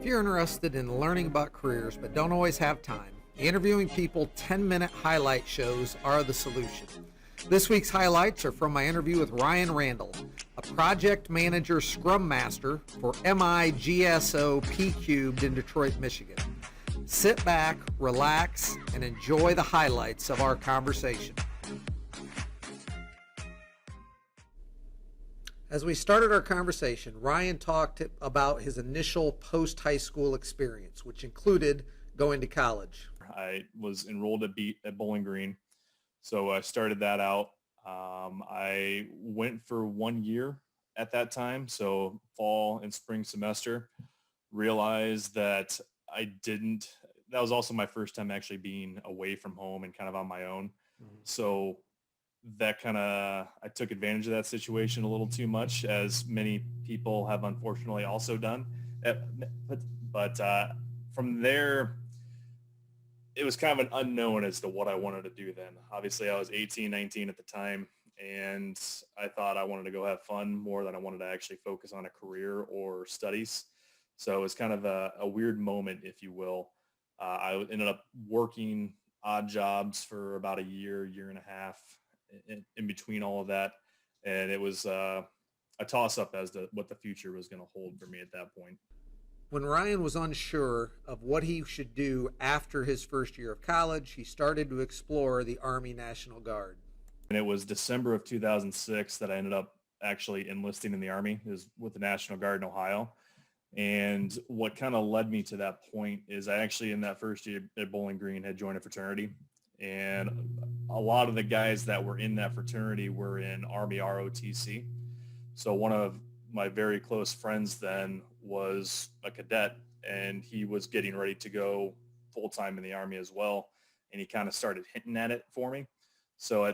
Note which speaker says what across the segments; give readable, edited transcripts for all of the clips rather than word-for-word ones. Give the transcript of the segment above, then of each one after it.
Speaker 1: you're interested in learning about careers but don't always have time, interviewing people 10-minute highlight shows are the solution. This week's highlights are from my interview with Ryan Randall, a Project Manager Scrum Master for MI-GSO PCUBED in Detroit, Michigan. Sit back, relax, and enjoy the highlights of our conversation. As we started our conversation, Ryan talked about his initial post-high school experience, which included going to college.
Speaker 2: I was enrolled at Bowling Green, so I started that out. I went for 1 year at that time, so fall and spring semester. Realized that that was also my first time actually being away from home and kind of on my own. Mm-hmm. So that I took advantage of that situation a little too much, as many people have unfortunately also done. But from there, it was kind of an unknown as to what I wanted to do then. Obviously, I was 18, 19 at the time, and I thought I wanted to go have fun more than I wanted to actually focus on a career or studies. So it was kind of a weird moment, if you will. I ended up working odd jobs for about a year and a half in between all of that. And it was a toss-up as to what the future was going to hold for me at that point.
Speaker 1: When Ryan was unsure of what he should do after his first year of college, he started to explore the Army National Guard.
Speaker 2: And it was December of 2006 that I ended up actually enlisting in the Army. It was with the National Guard in Ohio. And what kind of led me to that point is I actually, in that first year at Bowling Green, had joined a fraternity. And a lot of the guys that were in that fraternity were in Army ROTC. So one of my very close friends then was a cadet, and he was getting ready to go full-time in the Army as well. And he kind of started hinting at it for me. So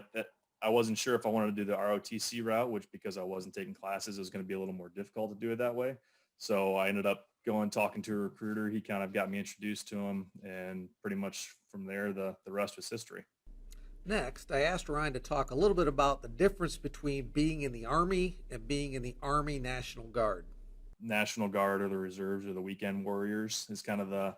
Speaker 2: I wasn't sure if I wanted to do the ROTC route, which because I wasn't taking classes, it was going to be a little more difficult to do it that way. So I ended up talking to a recruiter. He kind of got me introduced to him, and pretty much from there, the rest was history.
Speaker 1: Next, I asked Ryan to talk a little bit about the difference between being in the Army and being in the Army National Guard.
Speaker 2: National Guard, or the Reserves, or the Weekend Warriors is kind of the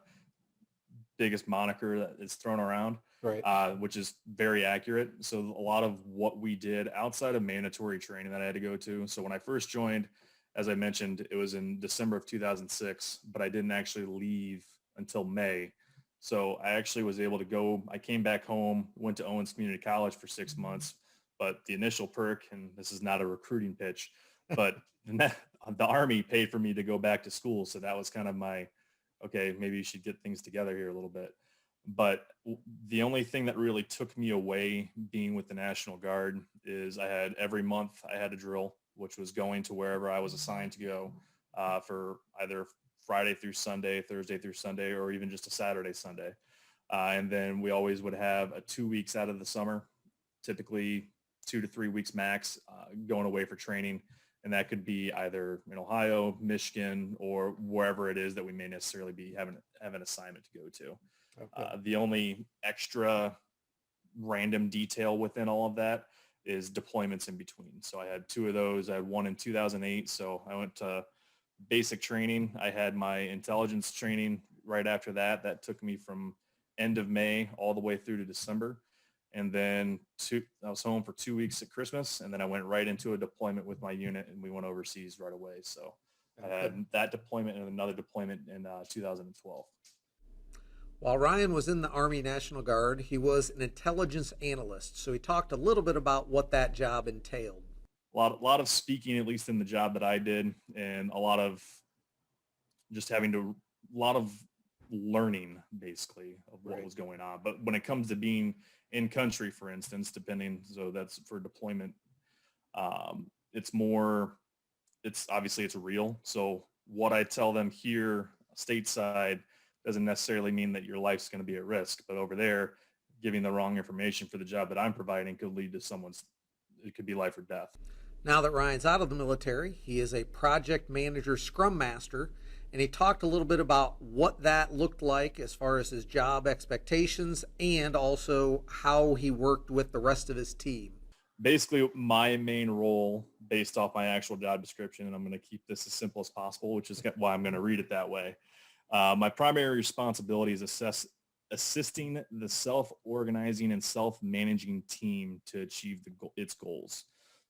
Speaker 2: biggest moniker that is thrown around,
Speaker 1: right?
Speaker 2: Which is very accurate. So a lot of what we did outside of mandatory training that I had to go to. So when I first joined, as I mentioned, it was in December of 2006, but I didn't actually leave until May. So I actually was able to go. I came back home, went to Owens Community College for 6 months, but the initial perk, and this is not a recruiting pitch, but the Army paid for me to go back to school. So that was kind of my, okay, maybe you should get things together here a little bit. But the only thing that really took me away being with the National Guard is every month I had a drill, which was going to wherever I was assigned to go for either Friday through Sunday, Thursday through Sunday, or even just a Saturday, Sunday. And then we always would have 2 weeks out of the summer, typically 2 to 3 weeks max, going away for training. And that could be either in Ohio, Michigan, or wherever it is that we may necessarily be have an assignment to go to. Okay. The only extra random detail within all of that is deployments in between. So I had 2 of those. I had one in 2008. So I went to basic training. I had my intelligence training right after that. That took me from end of May all the way through to December. And then I was home for 2 weeks at Christmas, and then I went right into a deployment with my unit, and we went overseas right away. So I had that deployment and another deployment in 2012.
Speaker 1: While Ryan was in the Army National Guard, he was an intelligence analyst. So he talked a little bit about what that job entailed.
Speaker 2: A lot of speaking, at least in the job that I did, and a lot of learning, basically, of what was going on. But when it comes to being in country, for instance, so that's for deployment, it's obviously real. So what I tell them here stateside doesn't necessarily mean that your life's going to be at risk. But over there, giving the wrong information for the job that I'm providing could lead to it could be life or death.
Speaker 1: Now that Ryan's out of the military, he is a Project Manager Scrum Master, and he talked a little bit about what that looked like as far as his job expectations and also how he worked with the rest of his team.
Speaker 2: Basically, my main role, based off my actual job description, and I'm going to keep this as simple as possible, which is why I'm going to read it that way, My primary responsibility is assisting the self-organizing and self-managing team to achieve its goals.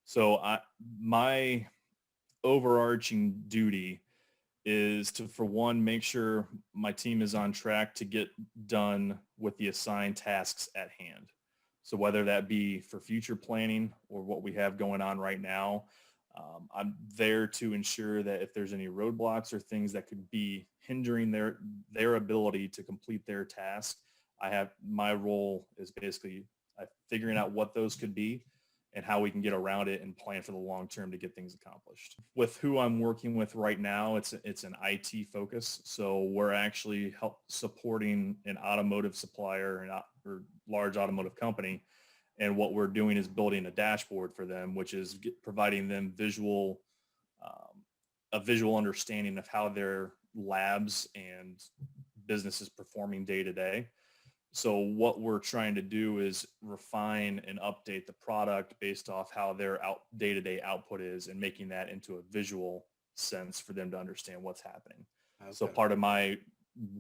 Speaker 2: So my overarching duty is to, for one, make sure my team is on track to get done with the assigned tasks at hand. So whether that be for future planning or what we have going on right now, I'm there to ensure that if there's any roadblocks or things that could be hindering their ability to complete their task, my role is basically figuring out what those could be and how we can get around it and plan for the long term to get things accomplished. With who I'm working with right now, it's an IT focus. So we're actually supporting an automotive supplier or large automotive company. And what we're doing is building a dashboard for them, which is providing them a visual understanding of how their labs and business is performing day to day. So what we're trying to do is refine and update the product based off how their day-to-day output is and making that into a visual sense for them to understand what's happening. Okay. So part of my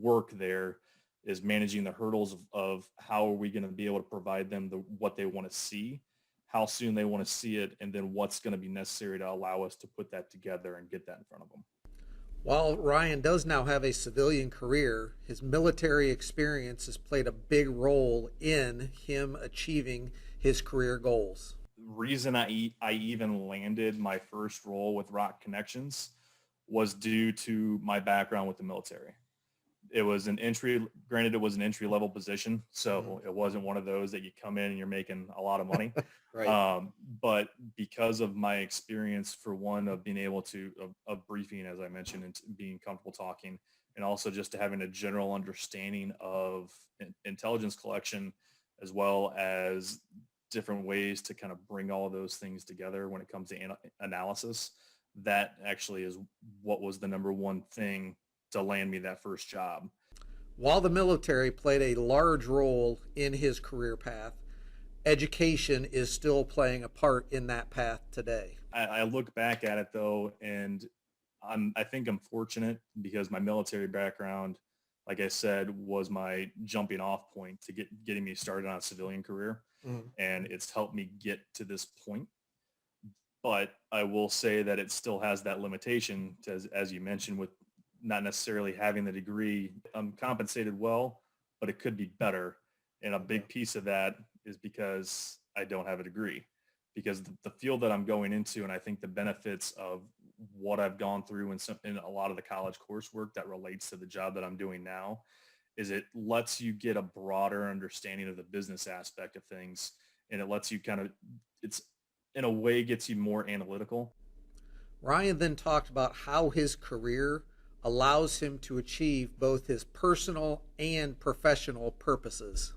Speaker 2: work there is managing the hurdles of how are we going to be able to provide them what they want to see, how soon they want to see it, and then what's going to be necessary to allow us to put that together and get that in front of them.
Speaker 1: While Ryan does now have a civilian career, his military experience has played a big role in him achieving his career goals.
Speaker 2: The reason I even landed my first role with Rock Connections was due to my background with the military. It was granted it was an entry level position. So it wasn't one of those that you come in and you're making a lot of money. Right. But because of my experience, for one, of being able to, of briefing, as I mentioned, and being comfortable talking, and also just having a general understanding of intelligence collection, as well as different ways to kind of bring all of those things together when it comes to analysis, that actually is what was the number one thing to land me that first job.
Speaker 1: While the military played a large role in his career path, education is still playing a part in that path today.
Speaker 2: I look back at it though, and I think I'm fortunate because my military background, like I said, was my jumping off point to getting me started on a civilian career. And it's helped me get to this point. But I will say that it still has that limitation, as you mentioned, with not necessarily having the degree. I'm compensated well, but it could be better. And a big piece of that is because I don't have a degree, because the field that I'm going into, and I think the benefits of what I've gone through in a lot of the college coursework that relates to the job that I'm doing now, is it lets you get a broader understanding of the business aspect of things. And it lets you it's in a way gets you more analytical.
Speaker 1: Ryan then talked about how his career allows him to achieve both his personal and professional purposes.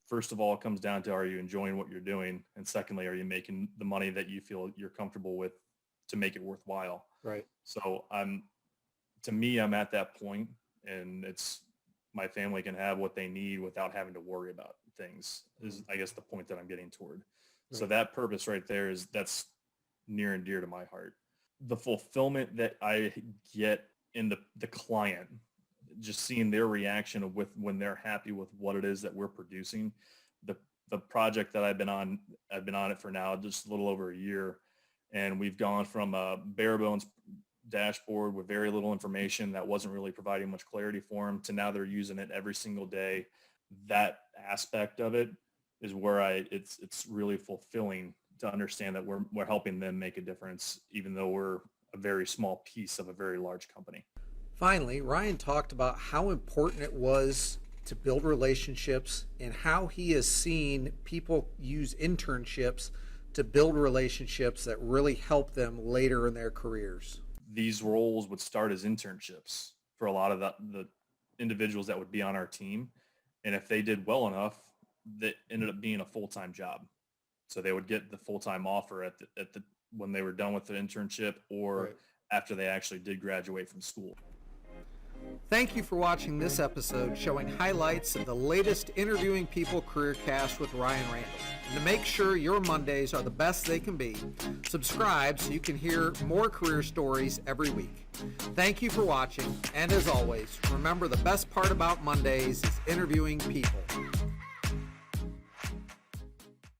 Speaker 2: First of all, it comes down to, are you enjoying what you're doing? And secondly, are you making the money that you feel you're comfortable with to make it worthwhile?
Speaker 1: Right.
Speaker 2: So to me, I'm at that point, and my family can have what they need without having to worry about things, is I guess the point that I'm getting toward. Right. So that purpose right there that's near and dear to my heart. The fulfillment that I get in the client, just seeing their reaction when they're happy with what it is that we're producing. The project that I've been on it for now just a little over a year, and we've gone from a bare bones dashboard with very little information that wasn't really providing much clarity for them to now they're using it every single day. That aspect of it is where it's really fulfilling to understand that we're helping them make a difference, even though we're a very small piece of a very large company.
Speaker 1: Finally, Ryan talked about how important it was to build relationships and how he has seen people use internships to build relationships that really help them later in their careers.
Speaker 2: These roles would start as internships for a lot of the individuals that would be on our team. And if they did well enough, that ended up being a full-time job. So they would get the full-time offer when they were done with the internship, or right after they actually did graduate from school.
Speaker 1: Thank you for watching this episode showing highlights of the latest Interviewing People careercast with Ryan Randall. And to make sure your Mondays are the best they can be, subscribe so you can hear more career stories every week. Thank you for watching, and as always, remember the best part about Mondays is interviewing people.